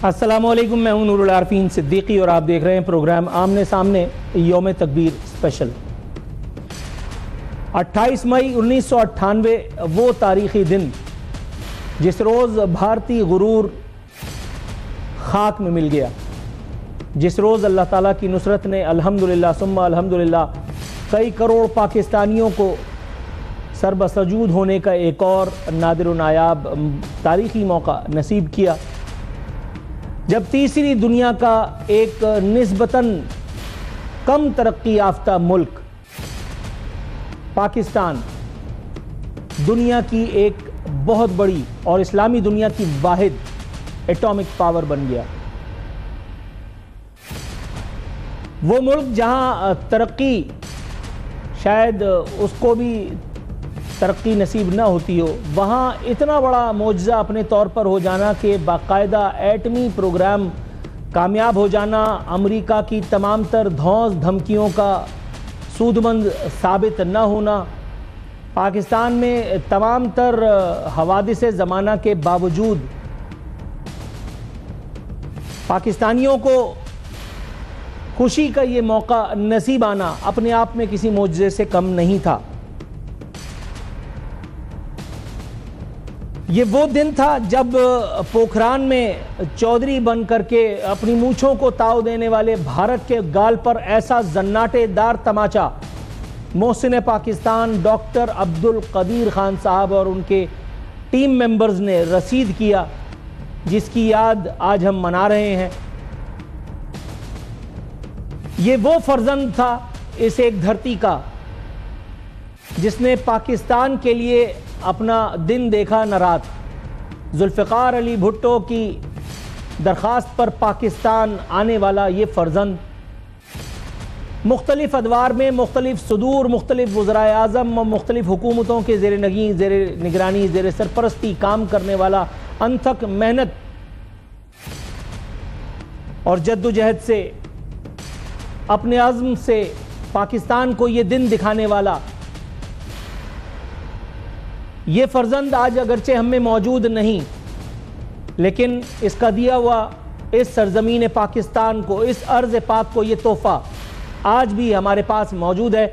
السلام علیکم، میں ہوں نور العارفین صدیقی اور آپ دیکھ رہے ہیں پروگرام آمنے سامنے یوم تکبیر اسپیشل۔ 28 مئی 1998 وہ تاریخی دن جس روز بھارتی غرور خاک میں مل گیا، جس روز اللہ تعالیٰ کی نصرت نے الحمدللہ ثم الحمدللہ کئی کروڑ پاکستانیوں کو سر بسجود ہونے کا ایک اور نادر و نایاب تاریخی موقع نصیب کیا، جب تیسری دنیا کا ایک نسبتاً کم ترقی یافتہ ملک پاکستان دنیا کی ایک بہت بڑی اور اسلامی دنیا کی واحد ایٹامک پاور بن گیا۔ وہ ملک جہاں ترقی شاید اس کو بھی ترقی نصیب نہ ہوتی ہو، وہاں اتنا بڑا معجزہ اپنے طور پر ہو جانا کہ باقاعدہ ایٹمی پروگرام کامیاب ہو جانا، امریکہ کی تمام تر دھونس دھمکیوں کا سودمند ثابت نہ ہونا، پاکستان میں تمام تر حوادث زمانہ کے باوجود پاکستانیوں کو خوشی کا یہ موقع نصیب آنا اپنے آپ میں کسی معجزے سے کم نہیں تھا۔ یہ وہ دن تھا جب پوکھران میں چودھری بن کر کے اپنی مونچھوں کو تاؤ دینے والے بھارت کے گال پر ایسا زناٹے دار تماچا محسن پاکستان ڈاکٹر عبدالقدیر خان صاحب اور ان کے ٹیم ممبرز نے رسید کیا، جس کی یاد آج ہم منا رہے ہیں۔ یہ وہ فرزند تھا اس ایک دھرتی کا جس نے پاکستان کے لیے اپنا دن دیکھا نہ رات۔ ذوالفقار علی بھٹو کی درخواست پر پاکستان آنے والا یہ فرزند مختلف ادوار میں مختلف صدور، مختلف وزرائے اعظم اور مختلف حکومتوں کے زیر نگرانی، زیر سرپرستی کام کرنے والا، انتھک محنت اور جد و جہد سے، اپنے عزم سے پاکستان کو یہ دن دکھانے والا یہ فرزند آج اگرچہ ہم میں موجود نہیں، لیکن اس کا دیا ہوا اس سرزمین پاکستان کو، اس ارض پاک کو یہ تحفہ آج بھی ہمارے پاس موجود ہے۔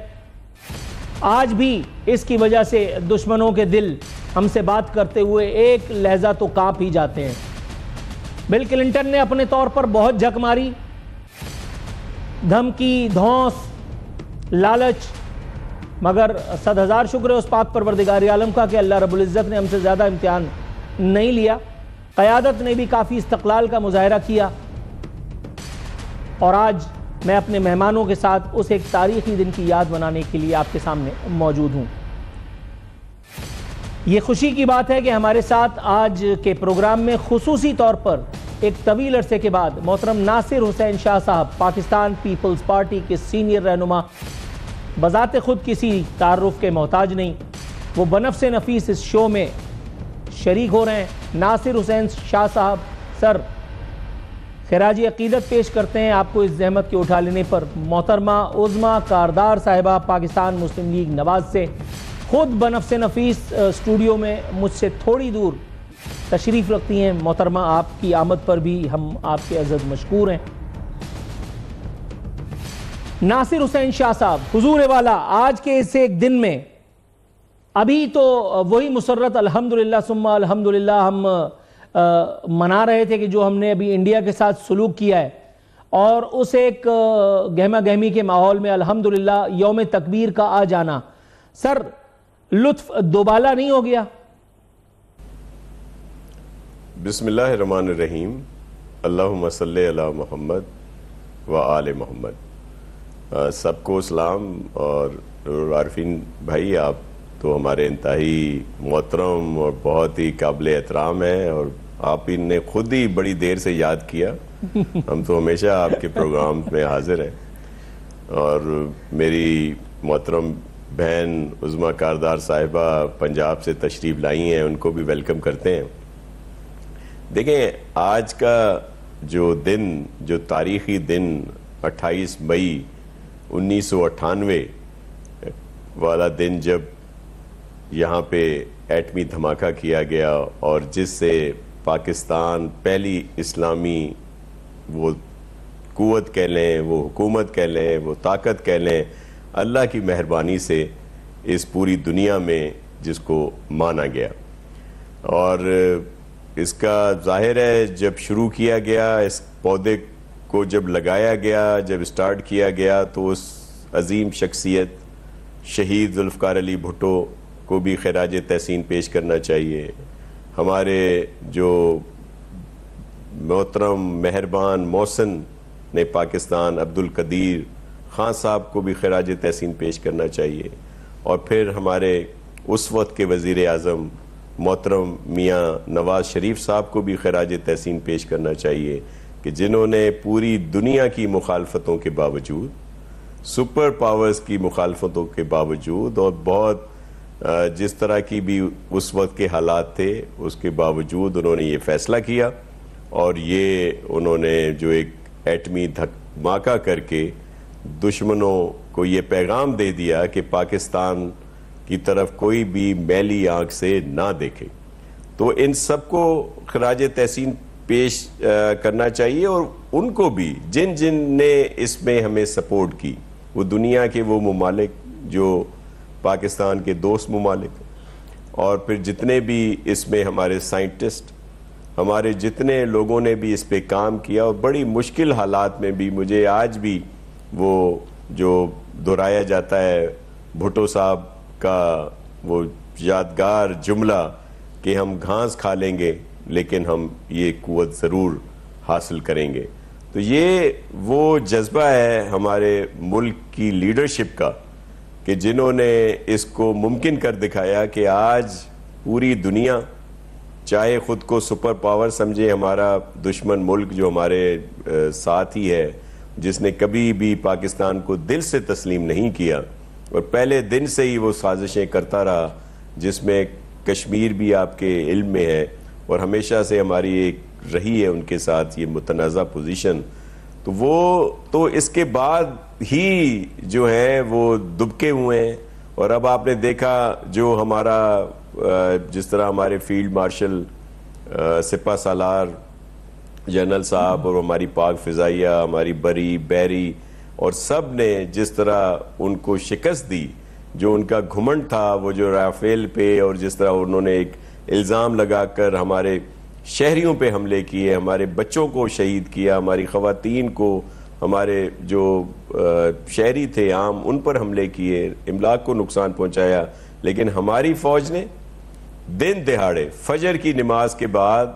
آج بھی اس کی وجہ سے دشمنوں کے دل ہم سے بات کرتے ہوئے ایک لہجہ تو کانپ ہی جاتے ہیں۔ بل کلنٹن نے اپنے طور پر بہت جھک ماری، دھمکی، دھونس، لالچ، مگر 100,000 شکر ہے اس پاک پروردگار عالم کا کہ اللہ رب العزت نے ہم سے زیادہ امتحان نہیں لیا۔ قیادت نے بھی کافی استقلال کا مظاہرہ کیا، اور آج میں اپنے مہمانوں کے ساتھ اس ایک تاریخی دن کی یاد منانے کے لیے آپ کے سامنے موجود ہوں۔ یہ خوشی کی بات ہے کہ ہمارے ساتھ آج کے پروگرام میں خصوصی طور پر ایک طویل عرصے کے بعد محترم ناصر حسین شاہ صاحب، پاکستان پیپلز پارٹی کے سینئر رہنما، بذات خود کسی تعارف کے محتاج نہیں، وہ بنفس نفیس اس شو میں شریک ہو رہے ہیں۔ ناصر حسین شاہ صاحب، سر، خراج عقیدت پیش کرتے ہیں آپ کو اس زحمت کے اٹھا لینے پر۔ محترمہ عظمیٰ کاردار صاحبہ پاکستان مسلم لیگ نواز سے خود بنفس نفیس اسٹوڈیو میں مجھ سے تھوڑی دور تشریف رکھتی ہیں۔ محترمہ، آپ کی آمد پر بھی ہم آپ کے عزت مشکور ہیں۔ ناصر حسین شاہ صاحب، حضور والا، آج کے اس ایک دن میں ابھی تو وہی مسرت الحمدللہ ثم الحمدللہ ہم منا رہے تھے کہ جو ہم نے ابھی انڈیا کے ساتھ سلوک کیا ہے، اور اس ایک گہما گہمی کے ماحول میں الحمدللہ یوم تکبیر کا آ جانا، سر لطف دوبالا نہیں ہو گیا؟ بسم اللہ الرحمن الرحیم، اللہم صلی علی محمد و آل محمد۔ سب کو اسلام، اور عارفین بھائی، آپ تو ہمارے انتہائی محترم اور بہت ہی قابل احترام ہیں، اور آپ ہی نے خود ہی بڑی دیر سے یاد کیا۔ ہم تو ہمیشہ آپ کے پروگرام میں حاضر ہیں، اور میری محترم بہن عظمیٰ کاردار صاحبہ پنجاب سے تشریف لائی ہیں، ان کو بھی ویلکم کرتے ہیں۔ دیکھیں، آج کا جو دن، جو تاریخی دن 28 مئی 1998 والا دن، جب یہاں پہ ایٹمی دھماکہ کیا گیا اور جس سے پاکستان پہلی اسلامی وہ قوت کہہ لیں، وہ حکومت کہہ لیں، وہ طاقت کہہ لیں، اللہ کی مہربانی سے اس پوری دنیا میں جس کو مانا گیا. اور اس کا ظاہر ہے جب شروع کیا گیا، اس پودے کو جب لگایا گیا، جب اسٹارٹ کیا گیا، تو اس عظیم شخصیت شہید ذوالفقار علی بھٹو کو بھی خراج تحسین پیش کرنا چاہیے. ہمارے جو محترم مہربان محسن نے پاکستان عبدالقدیر خان صاحب کو بھی خراج تحسین پیش کرنا چاہیے. اور پھر ہمارے اس وقت کے وزیر اعظم محترم میاں نواز شریف صاحب کو بھی خراج تحسین پیش کرنا چاہیے کہ جنہوں نے پوری دنیا کی مخالفتوں کے باوجود، سپر پاورز کی مخالفتوں کے باوجود، اور بہت جس طرح کی بھی اس وقت کے حالات تھے اس کے باوجود انہوں نے یہ فیصلہ کیا، اور یہ انہوں نے جو ایک ایٹمی دھماکہ کر کے دشمنوں کو یہ پیغام دے دیا کہ پاکستان کی طرف کوئی بھی میلی آنکھ سے نہ دیکھے. تو ان سب کو خراج تحسین پیش کرنا چاہیے، اور ان کو بھی جن جن نے اس میں ہمیں سپورٹ کی، وہ دنیا کے وہ ممالک جو پاکستان کے دوست ممالک، اور پھر جتنے بھی اس میں ہمارے سائنٹسٹ، ہمارے جتنے لوگوں نے بھی اس پہ کام کیا، اور بڑی مشکل حالات میں بھی مجھے آج بھی وہ جو دہرایا جاتا ہے بھٹو صاحب کا وہ یادگار جملہ کہ ہم گھاس کھا لیں گے لیکن ہم یہ قوت ضرور حاصل کریں گے. تو یہ وہ جذبہ ہے ہمارے ملک کی لیڈرشپ کا کہ جنہوں نے اس کو ممکن کر دکھایا کہ آج پوری دنیا چاہے خود کو سپر پاور سمجھے، ہمارا دشمن ملک جو ہمارے ساتھ ہی ہے، جس نے کبھی بھی پاکستان کو دل سے تسلیم نہیں کیا، اور پہلے دن سے ہی وہ سازشیں کرتا رہا، جس میں کشمیر بھی آپ کے علم میں ہے، اور ہمیشہ سے ہماری ایک رہی ہے ان کے ساتھ یہ متنازع پوزیشن. تو وہ تو اس کے بعد ہی جو ہیں وہ دبکے ہوئے ہیں. اور اب آپ نے دیکھا جو ہمارا جس طرح ہمارے فیلڈ مارشل سپہ سالار جنرل صاحب اور ہماری پاک فضائیہ، ہماری بری بیری، اور سب نے جس طرح ان کو شکست دی، جو ان کا گھمنڈ تھا وہ جو رافیل پہ، اور جس طرح انہوں نے ایک الزام لگا کر ہمارے شہریوں پہ حملے کیے، ہمارے بچوں کو شہید کیا، ہماری خواتین کو، ہمارے جو شہری تھے عام ان پر حملے کیے، املاک کو نقصان پہنچایا. لیکن ہماری فوج نے دن دہاڑے فجر کی نماز کے بعد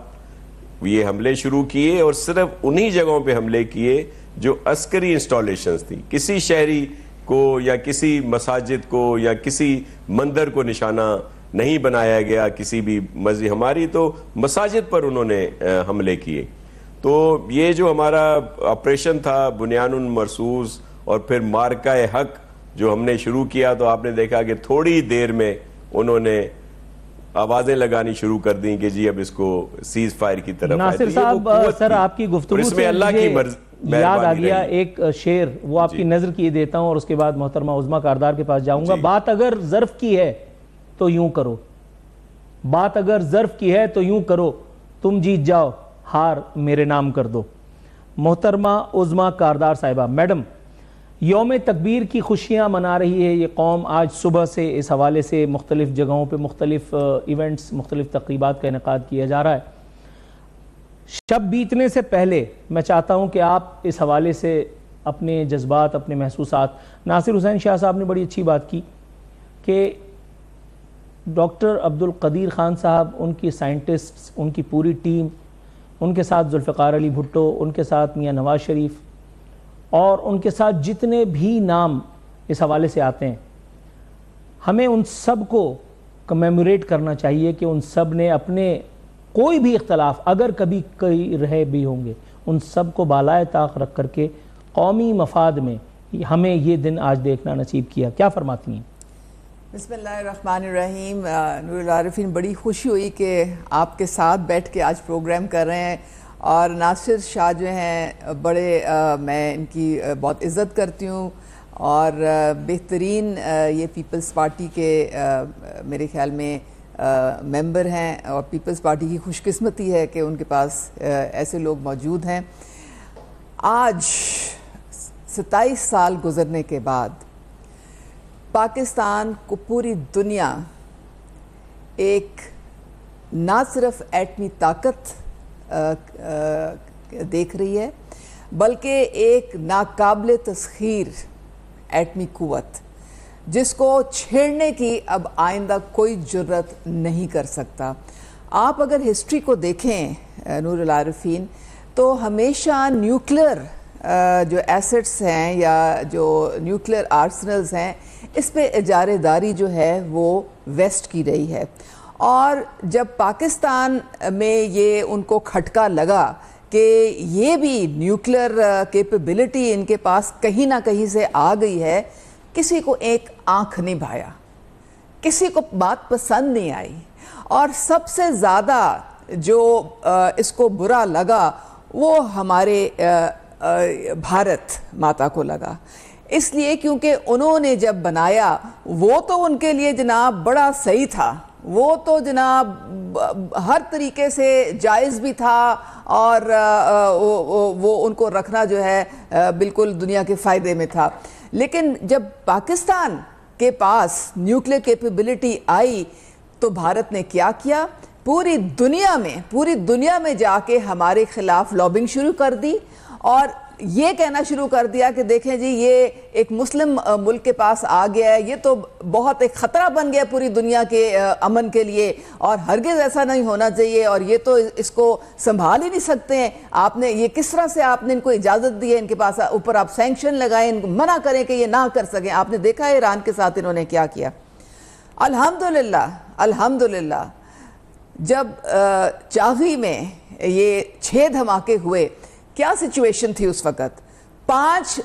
یہ حملے شروع کیے، اور صرف انہی جگہوں پہ حملے کیے جو عسکری انسٹالیشنز تھی. کسی شہری کو یا کسی مساجد کو یا کسی مندر کو نشانہ نہیں بنایا گیا، کسی بھی مسجد. ہماری تو مساجد پر انہوں نے حملے کیے. تو یہ جو ہمارا آپریشن تھا بنیان مرصوص، اور پھر مارکہ حق جو ہم نے شروع کیا، تو آپ نے دیکھا کہ تھوڑی دیر میں انہوں نے آوازیں لگانی شروع کر دیں کہ جی اب اس کو سیز فائر کی طرف. ناصر صاحب، سر آپ کی گفتگو سے اللہ کی یاد آ گیا ایک شعر، وہ آپ کی نظر کیے دیتا ہوں، اور اس کے بعد محترمہ عظمیٰ کاردار کے پاس جاؤں گا. بات اگر ظرف کی ہے تو یوں کرو، بات اگر ظرف کی ہے تو یوں کرو، تم جیت جاؤ ہار میرے نام کر دو. محترمہ عظمیٰ کاردار صاحبہ، میڈم، یوم تکبیر کی خوشیاں منا رہی ہے یہ قوم. آج صبح سے اس حوالے سے مختلف جگہوں پہ مختلف ایونٹس، مختلف تقریبات کا انعقاد کیا جا رہا ہے. شب بیتنے سے پہلے میں چاہتا ہوں کہ آپ اس حوالے سے اپنے جذبات، اپنے محسوسات. ناصر حسین شاہ صاحب نے بڑی اچھی بات کی کہ ڈاکٹر عبدالقدیر خان صاحب، ان کی سائنٹسٹس، ان کی پوری ٹیم، ان کے ساتھ ذوالفقار علی بھٹو، ان کے ساتھ میاں نواز شریف، اور ان کے ساتھ جتنے بھی نام اس حوالے سے آتے ہیں، ہمیں ان سب کو کمیموریٹ کرنا چاہیے کہ ان سب نے اپنے کوئی بھی اختلاف اگر کبھی کئی رہے بھی ہوں گے، ان سب کو بالائے طاق رکھ کر کے قومی مفاد میں ہمیں یہ دن آج دیکھنا نصیب کیا. کیا فرماتی ہیں؟ بسم اللہ الرحمن الرحیم. نور العارفین، بڑی خوشی ہوئی کہ آپ کے ساتھ بیٹھ کے آج پروگرام کر رہے ہیں. اور ناصر شاہ جو ہیں بڑے میں ان کی بہت عزت کرتی ہوں، اور بہترین یہ پیپلز پارٹی کے میرے خیال میں ممبر ہیں اور پیپلز پارٹی کی خوش قسمتی ہے کہ ان کے پاس ایسے لوگ موجود ہیں. آج 27 سال گزرنے کے بعد پاکستان کو پوری دنیا ایک نہ صرف ایٹمی طاقت دیکھ رہی ہے بلکہ ایک ناقابل تسخیر ایٹمی قوت جس کو چھیڑنے کی اب آئندہ کوئی جرت نہیں کر سکتا. آپ اگر ہسٹری کو دیکھیں نور العارفین تو ہمیشہ نیوکلیر جو ایسٹس ہیں یا جو نیوکلیر آرسنلز ہیں اس پہ اجارے داری جو ہے وہ ویسٹ کی رہی ہے. اور جب پاکستان میں یہ ان کو کھٹکا لگا کہ یہ بھی نیوکلیر کیپیبلٹی ان کے پاس کہیں نہ کہیں سے آ گئی ہے, کسی کو ایک آنکھ نہیں بھایا, کسی کو بات پسند نہیں آئی, اور سب سے زیادہ جو اس کو برا لگا وہ ہمارے بھارت ماتا کو لگا. اس لیے کیونکہ انہوں نے جب بنایا وہ تو ان کے لیے جناب بڑا صحیح تھا, وہ تو جناب ہر طریقے سے جائز بھی تھا اور وہ ان کو رکھنا جو ہے بالکل دنیا کے فائدے میں تھا. لیکن جب پاکستان کے پاس نیوکلیر کیپیبلٹی آئی تو بھارت نے کیا کیا, پوری دنیا میں جا کے ہمارے خلاف لابنگ شروع کر دی اور یہ کہنا شروع کر دیا کہ دیکھیں جی یہ ایک مسلم ملک کے پاس آ گیا ہے, یہ تو بہت ایک خطرہ بن گیا پوری دنیا کے امن کے لیے اور ہرگز ایسا نہیں ہونا چاہیے, اور یہ تو اس کو سنبھال ہی نہیں سکتے ہیں. آپ نے یہ کس طرح سے آپ نے ان کو اجازت دی ہے, ان کے پاس اوپر آپ سینکشن لگائیں, ان کو منع کریں کہ یہ نہ کر سکیں. آپ نے دیکھا ہے ایران کے ساتھ انہوں نے کیا کیا. الحمدللہ جب چاغی میں یہ 6 دھماکے ہوئے, کیا سچویشن تھی اس وقت؟ 5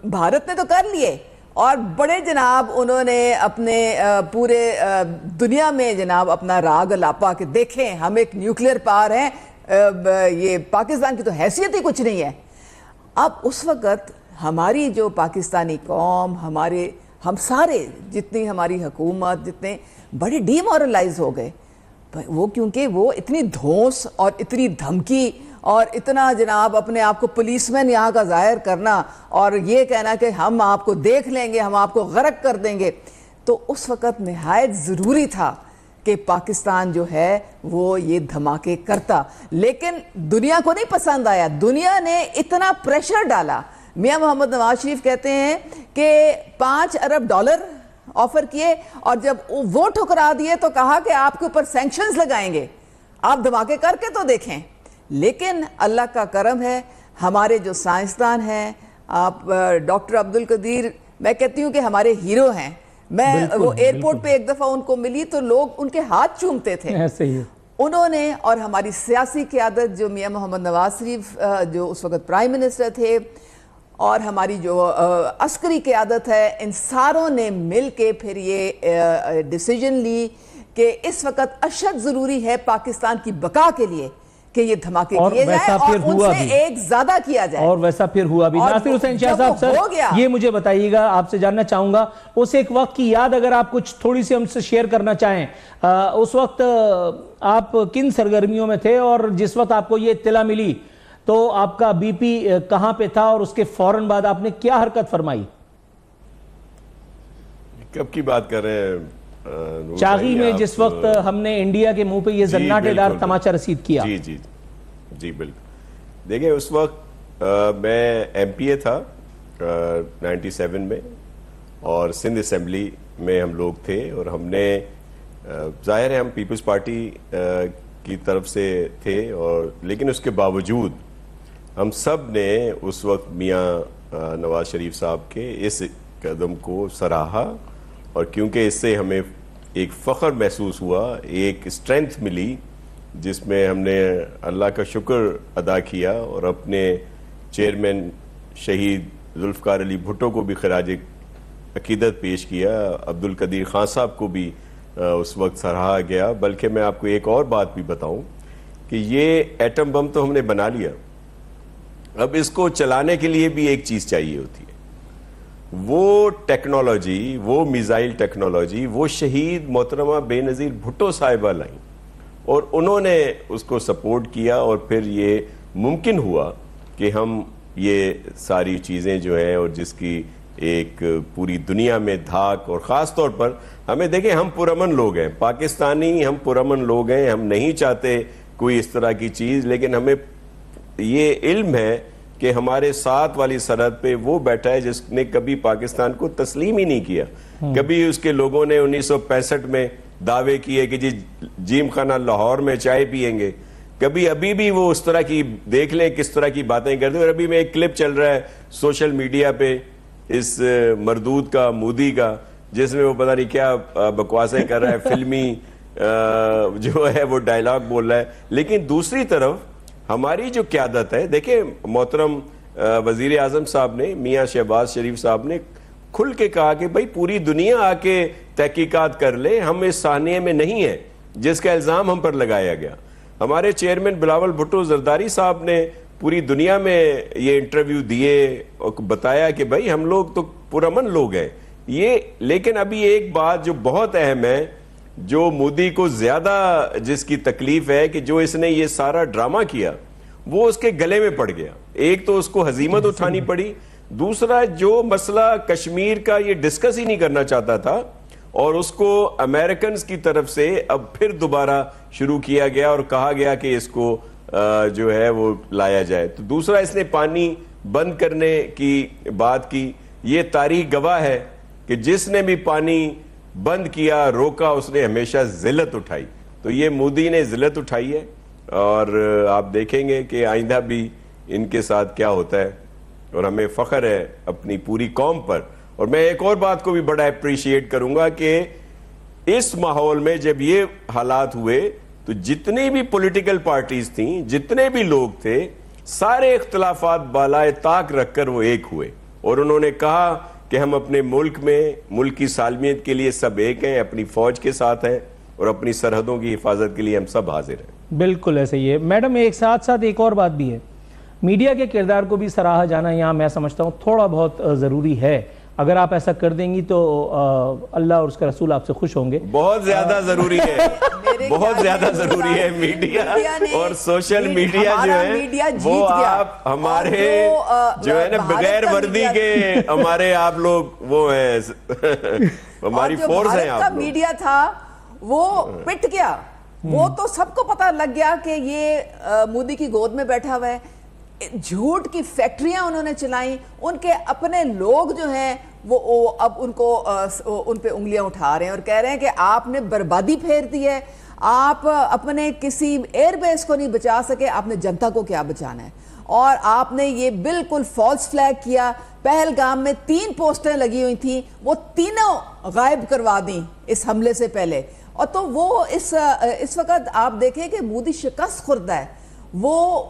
بھارت نے تو کر لیے اور بڑے جناب انہوں نے اپنے پورے دنیا میں جناب اپنا راگ الاپا کہ دیکھیں ہم ایک نیوکلیر پاور ہیں, یہ پاکستان کی تو حیثیت ہی کچھ نہیں ہے. اب اس وقت ہماری جو پاکستانی قوم, ہم سارے جتنی ہماری حکومت جتنے بڑے ڈی مورلائز ہو گئے, وہ کیونکہ وہ اتنی دھونس اور اتنی دھمکی اور اتنا جناب اپنے آپ کو پولیس مین یہاں کا ظاہر کرنا اور یہ کہنا کہ ہم آپ کو دیکھ لیں گے, ہم آپ کو غرق کر دیں گے. تو اس وقت نہایت ضروری تھا کہ پاکستان جو ہے وہ یہ دھماکے کرتا, لیکن دنیا کو نہیں پسند آیا. دنیا نے اتنا پریشر ڈالا. میاں محمد نواز شریف کہتے ہیں کہ $5 ارب آفر کیے اور جب وہ ٹھکرا دیے تو کہا کہ آپ کے اوپر سینکشنز لگائیں گے, آپ دھماکے کر کے تو دیکھیں. لیکن اللہ کا کرم ہے, ہمارے جو سائنسدان ہیں, آپ ڈاکٹر عبدالقدیر, میں کہتی ہوں کہ ہمارے ہیرو ہیں. میں وہ ایئرپورٹ پہ ایک دفعہ ان کو ملی تو لوگ ان کے ہاتھ چومتے تھے. انہوں نے, اور ہماری سیاسی قیادت جو میاں محمد نواز شریف جو اس وقت پرائم منسٹر تھے, اور ہماری جو عسکری قیادت ہے, ان ساروں نے مل کے پھر یہ ڈیسیجن لی کہ اس وقت اشد ضروری ہے پاکستان کی بقا کے لیے کہ یہ دھماکے کیے جائیں اور ان سے ایک زیادہ کیا جائے. اور ویسا پھر ہوا بھی. ناصر حسین شاہ صاحب سر, یہ مجھے بتائیے گا, آپ سے جاننا چاہوں گا اس ایک وقت کی یاد اگر آپ کچھ تھوڑی سی ہم سے شیئر کرنا چاہیں. اس وقت آپ کن سرگرمیوں میں تھے اور جس وقت آپ کو یہ اطلاع ملی تو آپ کا بی پی کہاں پہ تھا اور اس کے فوراً بعد آپ نے کیا حرکت فرمائی؟ کب کی بات کر رہے ہیں؟ چاغی میں جس وقت ہم نے انڈیا کے منہ پہ یہ زناٹے دار تماچا رسید کیا. جی بالکل. دیکھیں اس وقت میں ایم پی اے تھا 97 میں, اور سندھ اسمبلی میں ہم لوگ تھے, اور ہم نے ظاہر ہے ہم پیپلز پارٹی کی طرف سے تھے, اور لیکن اس کے باوجود ہم سب نے اس وقت میاں نواز شریف صاحب کے اس قدم کو سراہا, اور کیونکہ اس سے ہمیں ایک فخر محسوس ہوا, ایک اسٹرینتھ ملی جس میں ہم نے اللہ کا شکر ادا کیا, اور اپنے چیئرمین شہید ذوالفقار علی بھٹو کو بھی خراج عقیدت پیش کیا, عبدالقدیر خان صاحب کو بھی اس وقت سراہا گیا. بلکہ میں آپ کو ایک اور بات بھی بتاؤں کہ یہ ایٹم بم تو ہم نے بنا لیا, اب اس کو چلانے کے لیے بھی ایک چیز چاہیے ہوتی ہے, وہ ٹیکنالوجی، وہ میزائل ٹیکنالوجی وہ شہید محترمہ بے نظیر بھٹو صاحبہ لائیں اور انہوں نے اس کو سپورٹ کیا اور پھر یہ ممکن ہوا کہ ہم یہ ساری چیزیں جو ہیں اور جس کی ایک پوری دنیا میں دھاک، اور خاص طور پر ہمیں دیکھیں ہم پرامن لوگ ہیں، پاکستانی ہم پرامن لوگ ہیں، ہم نہیں چاہتے کوئی اس طرح کی چیز، لیکن ہمیں یہ علم ہے کہ ہمارے ساتھ والی سرحد پہ وہ بیٹھا ہے جس نے کبھی پاکستان کو تسلیم ہی نہیں کیا. کبھی اس کے لوگوں نے 1965 میں دعوے کیے کہ جی جیم خانہ لاہور میں چائے پیئیں گے، کبھی ابھی بھی وہ اس طرح کی دیکھ لیں کس طرح کی باتیں کرتے ہیں. اور ابھی میں ایک کلپ چل رہا ہے سوشل میڈیا پہ اس مردود کا، مودی کا، جس میں وہ پتہ نہیں کیا بکواسیں کر رہا ہے، فلمی جو ہے وہ ڈائلاگ بول رہا ہے. لیکن دوسری طرف ہماری جو قیادت ہے، دیکھیں محترم وزیر اعظم صاحب نے، میاں شہباز شریف صاحب نے کھل کے کہا کہ بھائی پوری دنیا آ کے تحقیقات کر لے، ہم اس سانحے میں نہیں ہیں جس کا الزام ہم پر لگایا گیا. ہمارے چیئرمین بلاول بھٹو زرداری صاحب نے پوری دنیا میں یہ انٹرویو دیے اور بتایا کہ بھائی ہم لوگ تو پرامن لوگ ہیں یہ. لیکن ابھی ایک بات جو بہت اہم ہے، جو مودی کو زیادہ جس کی تکلیف ہے کہ جو اس نے یہ سارا ڈرامہ کیا وہ اس کے گلے میں پڑ گیا. ایک تو اس کو ہزیمت اٹھانی پڑی، دوسرا جو مسئلہ کشمیر کا یہ ڈسکس ہی نہیں کرنا چاہتا تھا اور اس کو امریکنز کی طرف سے اب پھر دوبارہ شروع کیا گیا اور کہا گیا کہ اس کو جو ہے وہ لایا جائے. تو دوسرا اس نے پانی بند کرنے کی بات کی. یہ تاریخ گواہ ہے کہ جس نے بھی پانی بند کیا، روکا، اس نے ہمیشہ ذلت اٹھائی. تو یہ مودی نے ذلت اٹھائی ہے اور آپ دیکھیں گے کہ آئندہ بھی ان کے ساتھ کیا ہوتا ہے. اور ہمیں فخر ہے اپنی پوری قوم پر. اور میں ایک اور بات کو بھی بڑا اپریشیٹ کروں گا کہ اس ماحول میں جب یہ حالات ہوئے تو جتنی بھی پولیٹیکل پارٹیز تھیں، جتنے بھی لوگ تھے، سارے اختلافات بالائے طاق رکھ کر وہ ایک ہوئے اور انہوں نے کہا کہ ہم اپنے ملک میں ملک کی سالمیت کے لیے سب ایک ہیں، اپنی فوج کے ساتھ ہیں اور اپنی سرحدوں کی حفاظت کے لیے ہم سب حاضر ہیں. بالکل ایسے ہی ہے میڈم. ایک ساتھ ایک اور بات بھی ہے، میڈیا کے کردار کو بھی سراہا جانا یہاں میں سمجھتا ہوں تھوڑا بہت ضروری ہے. اگر آپ ایسا کر دیں گی تو اللہ اور اس کا رسول آپ سے خوش ہوں گے. بہت زیادہ ضروری ہے، بہت زیادہ ضروری ہے. میڈیا اور سوشل میڈیا جو ہے وہ آپ ہمارے جو ہے نا بغیر وردی کے ہمارے آپ لوگ وہ ہیں، ہماری فورس ہیں. آپ میڈیا تھا وہ پٹ گیا، وہ تو سب کو پتہ لگ گیا کہ یہ مودی کی گود میں بیٹھا ہوا ہے. جھوٹ کی فیکٹریاں انہوں نے چلائیں، ان کے اپنے لوگ جو ہیں وہ اب ان پہ انگلیاں اٹھا رہے ہیں اور کہہ رہے ہیں کہ آپ نے بربادی پھیر دی ہے، آپ اپنے کسی ایئر بیس کو نہیں بچا سکے، آپ نے جنتا کو کیا بچانا ہے. اور آپ نے یہ بالکل فالس فلیگ کیا. پہلگام میں 3 پوسٹیں لگی ہوئی تھیں، وہ تینوں غائب کروا دیں اس حملے سے پہلے. اور تو وہ اس وقت آپ دیکھیں کہ مودی شکست خوردہ ہے، وہ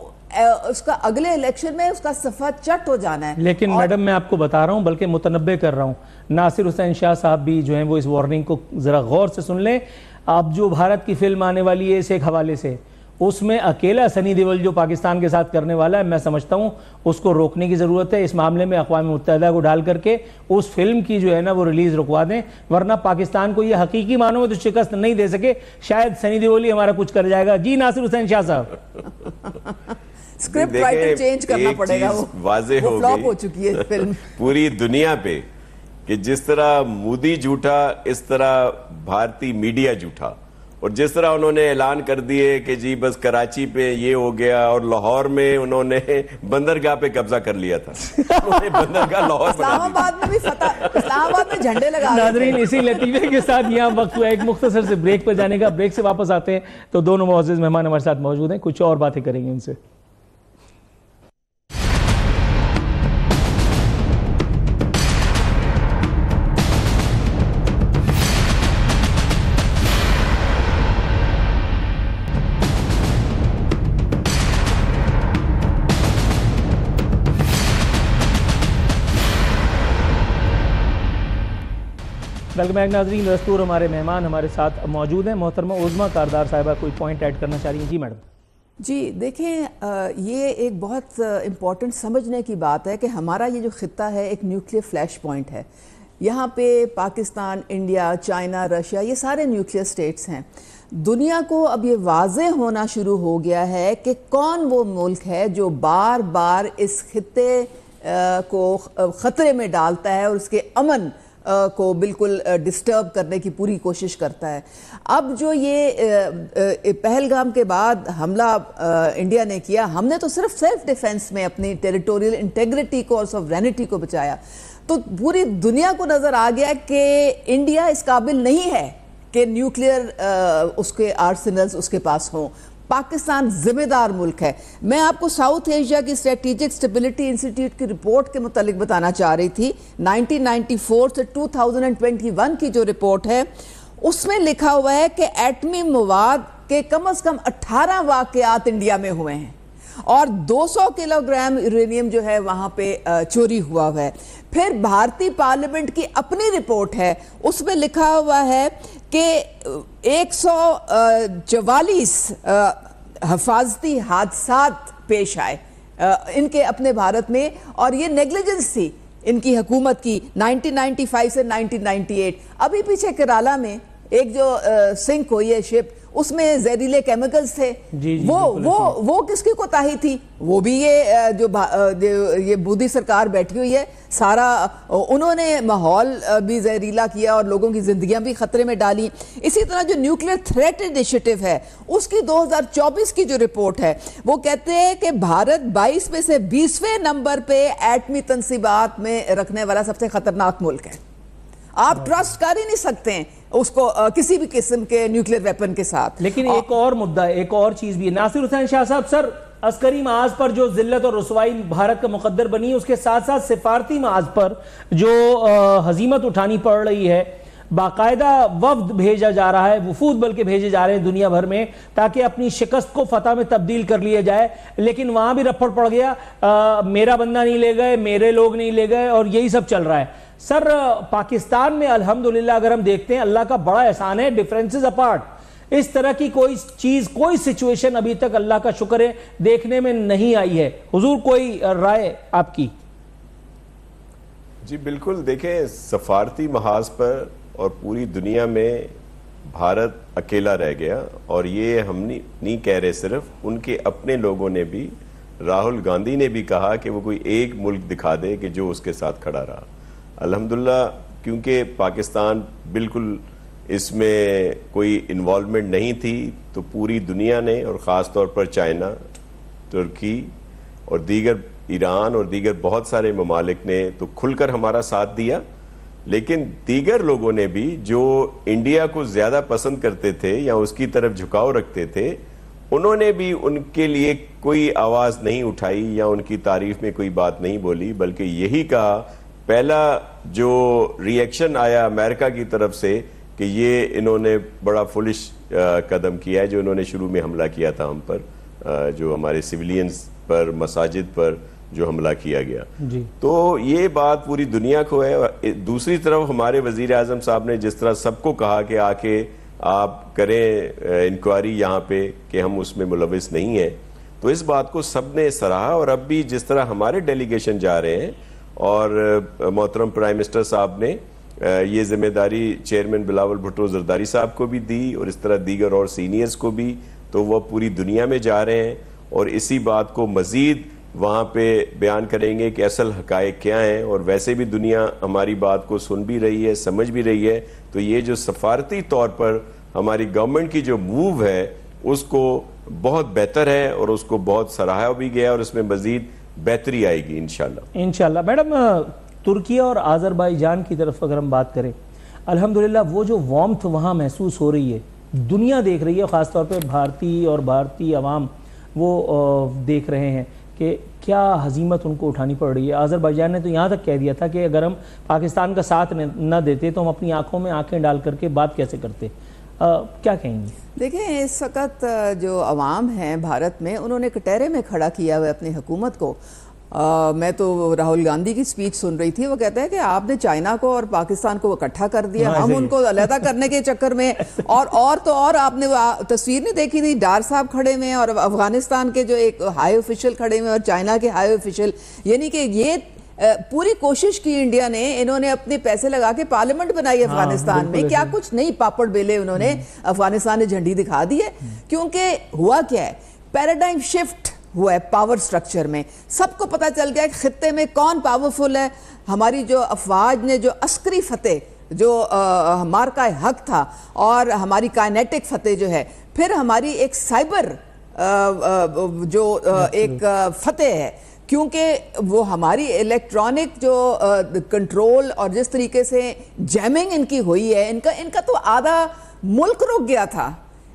اس کا اگلے الیکشن میں اس کا صفحہ چٹ ہو جانا ہے. لیکن میڈم میں آپ کو بتا رہا ہوں، بلکہ متنبع کر رہا ہوں، ناصر حسین شاہ صاحب بھی جو ہیں وہ اس وارننگ کو ذرا غور سے سن لیں. اب جو بھارت کی فلم آنے والی ہے اس ایک حوالے سے، اس میں اکیلا سنی دیول جو پاکستان کے ساتھ کرنے والا ہے، میں سمجھتا ہوں اس کو روکنے کی ضرورت ہے. اس معاملے میں اقوام متحدہ کو ڈال کر کے اس فلم کی جو ہے نا وہ ریلیز رکوا دیں، ورنہ پاکستان کو یہ حقیقی معنوں میں تو شکست نہیں دے سکے. شاید سنی دیول ہی ہمارا کچھ کر جائے گا. جی ناصر حسین شاہ صاحب. اسکرپٹ رائٹر چینج کرنا پڑے گا، واضح وہ فلاپ ہو چکی ہے فلم پوری دنیا پہ کہ جس طرح مودی جھوٹا اس طرح بھارتی میڈیا جھوٹا. اور جس طرح انہوں نے اعلان کر دیے کہ جی بس کراچی پہ یہ ہو گیا اور لاہور میں انہوں نے بندرگاہ پہ قبضہ کر لیا تھا. انہوں نے بندرگاہ لاہور اسلام آباد میں بھی فتح، اسلام آباد میں جھنڈے لگا. ناظرین اسی لطیفے کے ساتھ یہاں وقت ہوا ایک مختصر سے بریک پہ جانے کا. بریک سے واپس آتے ہیں تو دونوں معزز مہمان ہمارے ساتھ موجود ہیں، کچھ اور باتیں کریں گے ان سے. ویلکم بیک ناظرین. دستور ہمارے مہمان ہمارے ساتھ موجود ہیں. محترمہ عظمیٰ کاردار صاحبہ کوئی پوائنٹ ایڈ کرنا چاہ رہی ہیں؟ جی میڈم. جی دیکھیں، یہ ایک بہت امپورٹنٹ سمجھنے کی بات ہے کہ ہمارا یہ جو خطہ ہے ایک نیوکلیر فلیش پوائنٹ ہے. یہاں پہ پاکستان، انڈیا، چائنا، رشیا، یہ سارے نیوکلیر سٹیٹس ہیں. دنیا کو اب یہ واضح ہونا شروع ہو گیا ہے کہ کون وہ ملک ہے جو بار بار اس خطے کو خطرے میں ڈالتا ہے اور اس کے امن کو بالکل ڈسٹرب کرنے کی پوری کوشش کرتا ہے. اب جو یہ پہلگام کے بعد حملہ انڈیا نے کیا، ہم نے تو صرف سیلف ڈیفنس میں اپنی ٹیریٹوریل انٹیگریٹی کو اور سوورینٹی کو بچایا، تو پوری دنیا کو نظر آ گیا کہ انڈیا اس قابل نہیں ہے کہ نیوکلیئر اس کے آرسنلز اس کے پاس ہوں. پاکستان ذمہ دار ملک ہے. میں آپ کو ساؤتھ ایشیا کی اسٹریٹجک اسٹیبلٹی انسٹیٹیوٹ کی رپورٹ کے متعلق بتانا چاہ رہی تھی. 1994 سے 2021 کی جو رپورٹ ہے اس میں لکھا ہوا ہے کہ ایٹمی مواد کے کم از کم 18 واقعات انڈیا میں ہوئے ہیں اور 200 کلو گرام یورینیم جو ہے وہاں پہ چوری ہوا ہے. پھر بھارتی پارلیمنٹ کی اپنی رپورٹ ہے، اس میں لکھا ہوا ہے کہ 144 حفاظتی حادثات پیش آئے ان کے اپنے بھارت میں، اور یہ نیگلیجنس تھی ان کی حکومت کی 1995 سے 1998. ابھی پیچھے کیرالا میں ایک جو سنک ہوئی ہے شپ، اس میں زہریلے کیمیکلز تھے. وہ کس کی کوتاہی تھی؟ وہ بھی یہ مودی سرکار بیٹھی ہوئی ہے، سارا انہوں نے ماحول بھی زہریلا کیا اور لوگوں کی زندگیاں بھی خطرے میں ڈالی. اسی طرح جو نیوکلیئر تھریٹ انیشیٹو ہے اس کی 2024 کی جو رپورٹ ہے وہ کہتے ہیں کہ بھارت 22 میں سے 20ویں نمبر پہ ایٹمی تنصیبات میں رکھنے والا سب سے خطرناک ملک ہے. آپ ٹرسٹ کر ہی نہیں سکتے ہیں اس کو کسی بھی قسم کے نیوکلیئر ویپن کے ساتھ. لیکن ایک اور مدعا ہے، ایک اور چیز بھی ہے. ناصر حسین شاہ صاحب، سر عسکری محاذ پر جو ذلت اور رسوائی بھارت کا مقدر بنی ہے، اس کے ساتھ ساتھ سفارتی محاذ پر جو ہزیمت اٹھانی پڑ رہی ہے، باقاعدہ وفد بھیجا جا رہا ہے، وفود بلکہ بھیجے جا رہے ہیں دنیا بھر میں تاکہ اپنی شکست کو فتح میں تبدیل کر لیا جائے. لیکن وہاں بھی رپڑ پڑ گیا، میرا بندہ نہیں لے گئے، میرے لوگ نہیں لے گئے، اور یہی سب چل رہا ہے. سر پاکستان میں الحمدللہ اگر ہم دیکھتے ہیں، اللہ کا بڑا احسان ہے، ڈیفرنسز اپارٹ، اس طرح کی کوئی چیز، کوئی سچویشن ابھی تک اللہ کا شکر ہے دیکھنے میں نہیں آئی ہے. حضور کوئی رائے آپ کی؟ جی بالکل، دیکھیں سفارتی محاذ پر اور پوری دنیا میں بھارت اکیلا رہ گیا، اور یہ ہم نہیں کہہ رہے، صرف ان کے اپنے لوگوں نے بھی، راہل گاندھی نے بھی کہا کہ وہ کوئی ایک ملک دکھا دے کہ جو اس کے ساتھ کھڑا رہا. الحمدللہ کیونکہ پاکستان بالکل اس میں کوئی انوالومنٹ نہیں تھی، تو پوری دنیا نے اور خاص طور پر چائنا، ترکی اور دیگر ایران اور دیگر بہت سارے ممالک نے تو کھل کر ہمارا ساتھ دیا. لیکن دیگر لوگوں نے بھی جو انڈیا کو زیادہ پسند کرتے تھے یا اس کی طرف جھکاؤ رکھتے تھے، انہوں نے بھی ان کے لیے کوئی آواز نہیں اٹھائی یا ان کی تعریف میں کوئی بات نہیں بولی، بلکہ یہی کہا. پہلا جو ری ایکشن آیا امریکہ کی طرف سے کہ یہ انہوں نے بڑا فولش قدم کیا ہے جو انہوں نے شروع میں حملہ کیا تھا ہم پر، جو ہمارے سیولینز پر، مساجد پر جو حملہ کیا گیا. تو یہ بات پوری دنیا کو ہے. دوسری طرف ہمارے وزیر اعظم صاحب نے جس طرح سب کو کہا کہ آ کے آپ کریں انکوائری یہاں پہ کہ ہم اس میں ملوث نہیں ہیں، تو اس بات کو سب نے سراہا. اور اب بھی جس طرح ہمارے ڈیلیگیشن جا رہے ہیں اور محترم پرائم منسٹر صاحب نے یہ ذمہ داری چیئرمین بلاول بھٹو زرداری صاحب کو بھی دی اور اس طرح دیگر اور سینئرز کو بھی، تو وہ پوری دنیا میں جا رہے ہیں اور اسی بات کو مزید وہاں پہ بیان کریں گے کہ اصل حقائق کیا ہیں. اور ویسے بھی دنیا ہماری بات کو سن بھی رہی ہے، سمجھ بھی رہی ہے. تو یہ جو سفارتی طور پر ہماری گورنمنٹ کی جو موو ہے اس کو بہت بہتر ہے اور اس کو بہت سراہا بھی گیا اور اس میں مزید بہتری آئے گی انشاءاللہ. میڈم ترکیہ اور آذربائیجان کی طرف اگر ہم بات کریں، الحمدللہ وہ جو وارمتھ وہاں محسوس ہو رہی ہے، دنیا دیکھ رہی ہے، خاص طور پہ بھارتی عوام وہ دیکھ رہے ہیں کہ کیا ہزیمت ان کو اٹھانی پڑ رہی ہے. آذربائیجان نے تو یہاں تک کہہ دیا تھا کہ اگر ہم پاکستان کا ساتھ نہ دیتے تو ہم اپنی آنکھوں میں آنکھیں ڈال کر کے بات کیسے کرتے. کیا کہیں گے؟ دیکھیں اس وقت جو عوام ہیں بھارت میں، انہوں نے کٹہرے میں کھڑا کیا ہوا اپنی حکومت کو، میں تو راہل گاندھی کی سپیچ سن رہی تھی, وہ کہتا ہے کہ آپ نے چائنا کو اور پاکستان کو اکٹھا کر دیا, ہم ان کو علیحدہ کرنے کے چکر میں, اور تو اور آپ نے تصویر نہیں دیکھی تھی ڈار صاحب کھڑے ہوئے اور افغانستان کے جو ایک ہائی آفیشل کھڑے ہوئے اور چائنا کے ہائی آفیشل, یعنی کہ یہ پوری کوشش کی انڈیا نے, انہوں نے اپنے پیسے لگا کے پارلیمنٹ بنائی افغانستان میں, کیا کچھ نہیں پاپڑ بیلے انہوں نے افغانستان نے جھنڈی دکھا دی ہے, کیونکہ ہوا کیا ہے, پیراڈائم شفٹ ہوا ہے پاور سٹرکچر میں. سب کو پتہ چل گیا کہ خطے میں کون پاورفل ہے. ہماری جو افواج نے جو عسکری فتح جو مارکہ حق تھا اور ہماری کائنیٹک فتح جو ہے, پھر ہماری ایک سائبر جو ایک فتح ہے, کیونکہ وہ ہماری الیکٹرانک جو کنٹرول اور جس طریقے سے جیمنگ ان کی ہوئی ہے, ان کا تو آدھا ملک رک گیا تھا.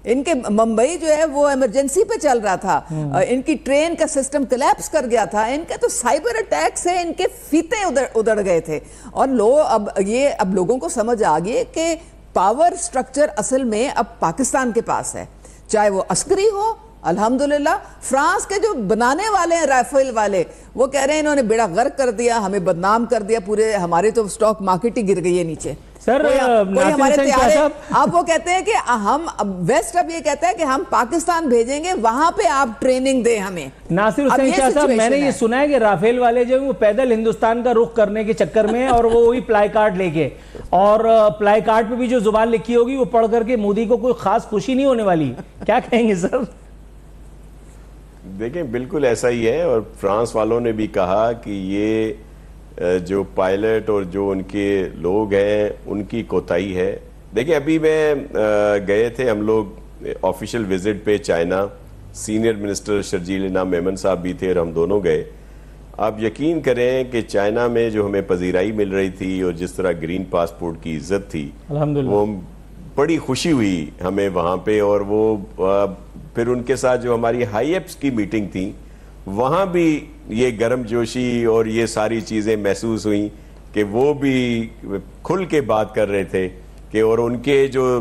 ان کے ممبئی جو ہے وہ ایمرجنسی پہ چل رہا تھا, ان کی ٹرین کا سسٹم کلیپس کر گیا تھا, ان کے تو سائبر اٹیک سے ان کے فیتے ادڑ گئے تھے. اور اب لوگوں کو سمجھ آ گئی کہ پاور سٹرکچر اصل میں اب پاکستان کے پاس ہے, چاہے وہ عسکری ہو. الحمدللہ فرانس کے جو بنانے والے ہیں رائفل والے, وہ کہہ رہے ہیں انہوں نے بیڑا غرق کر دیا, ہمیں بدنام کر دیا, پورے ہمارے تو سٹاک مارکیٹ ہی گر گئی ہے نیچے. سر آپ وہ کہتے ہیں کہ ہم ویسٹ اب یہ کہتا ہے کہ ہم پاکستان بھیجیں گے, وہاں پہ آپ ٹریننگ دیں ہمیں. ناصر حسین شاہ صاحب, میں نے یہ سنا ہے کہ رافیل والے جو وہ پیدل ہندوستان کا رخ کرنے کے چکر میں, اور وہ وہی پلائی کارڈ لے کے, اور پلائی کارڈ پہ بھی جو زبان لکھی ہوگی وہ پڑھ کر کے مودی کو کوئی خاص خوشی نہیں ہونے والی. کیا کہیں گے سر؟ دیکھیں بالکل ایسا ہی ہے, اور فرانس والوں نے بھی کہا کہ یہ جو پائلٹ اور جو ان کے لوگ ہیں ان کی کوتاہی ہے. دیکھیں ابھی میں گئے تھے ہم لوگ آفیشیل وزٹ پہ چائنا, سینئر منسٹر شرجیل انعام میمن صاحب بھی تھے اور ہم دونوں گئے. آپ یقین کریں کہ چائنا میں جو ہمیں پذیرائی مل رہی تھی اور جس طرح گرین پاسپورٹ کی عزت تھی, وہ بڑی خوشی ہوئی ہمیں وہاں پہ. اور وہ پھر ان کے ساتھ جو ہماری ہائی ایپس کی میٹنگ تھی, وہاں بھی یہ گرم جوشی اور یہ ساری چیزیں محسوس ہوئیں کہ وہ بھی کھل کے بات کر رہے تھے کہ, اور ان کے جو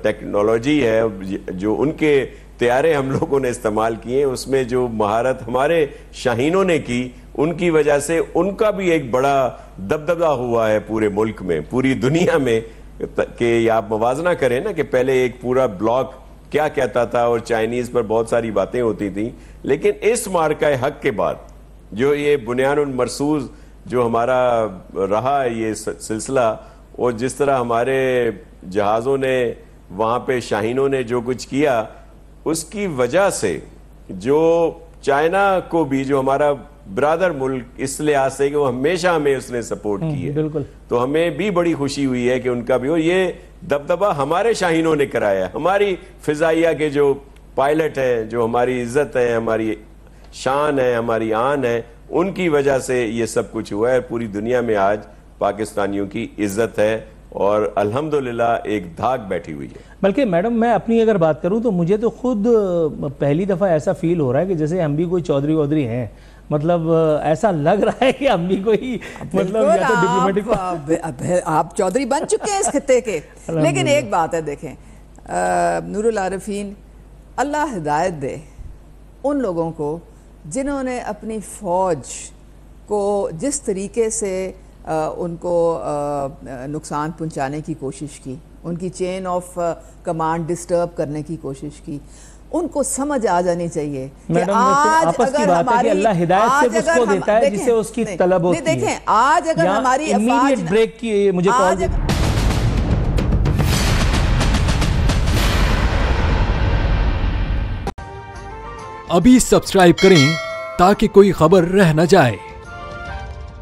ٹیکنالوجی ہے, جو ان کے طیارے ہم لوگوں نے استعمال کیے, اس میں جو مہارت ہمارے شاہینوں نے کی, ان کی وجہ سے ان کا بھی ایک بڑا دبدبہ ہوا ہے پورے ملک میں, پوری دنیا میں. کہ آپ موازنہ کریں نا کہ پہلے ایک پورا بلاک کیا کہتا تھا اور چائنیز پر بہت ساری باتیں ہوتی تھیں, لیکن اس مارکہ حق کے بعد جو یہ بنیان المرصوص جو ہمارا رہا یہ سلسلہ, اور جس طرح ہمارے جہازوں نے وہاں پہ شاہینوں نے جو کچھ کیا, اس کی وجہ سے جو چائنا کو بھی جو ہمارا برادر ملک اس لحاظ سے کہ وہ ہمیشہ ہمیں اس نے سپورٹ کی ہے, تو ہمیں بھی بڑی خوشی ہوئی ہے کہ ان کا بھی, اور یہ دبدبہ ہمارے شاہینوں نے کرایا, ہماری فضائیہ کے جو پائلٹ ہیں, جو ہماری عزت ہے, ہماری شان ہے, ہماری آن ہے, ان کی وجہ سے یہ سب کچھ ہوا ہے. پوری دنیا میں آج پاکستانیوں کی عزت ہے اور الحمدللہ ایک دھاک بیٹھی ہوئی ہے. بلکہ میڈم میں اپنی اگر بات کروں تو مجھے تو خود پہلی دفعہ ایسا فیل ہو رہا ہے کہ جیسے ہم بھی کوئی چودھری وودھری ہیں, مطلب ایسا لگ رہا ہے کہ ہم بھی کوئی مطلب یا تو ڈپلومیٹک, آپ چودھری بن چکے ہیں اس خطے کے. لیکن ایک بات ہے, دیکھیں نور العارفین, اللہ ہدایت دے ان لوگوں کو جنہوں نے اپنی فوج کو جس طریقے سے ان کو نقصان پہنچانے کی کوشش کی, ان کی چین آف کمانڈ ڈسٹرب کرنے کی کوشش کی. ان کو سمجھ آ جانی چاہیے کہ آج اگر ہماری, اللہ ہدایت سے اس کو دیتا ہے جسے اس کی طلب ہوتی ہے. دیکھیں آج اگر ہماری امیڈیٹ بریک کی مجھے کال, ابھی سبسکرائب کریں تاکہ کوئی خبر رہ نہ جائے.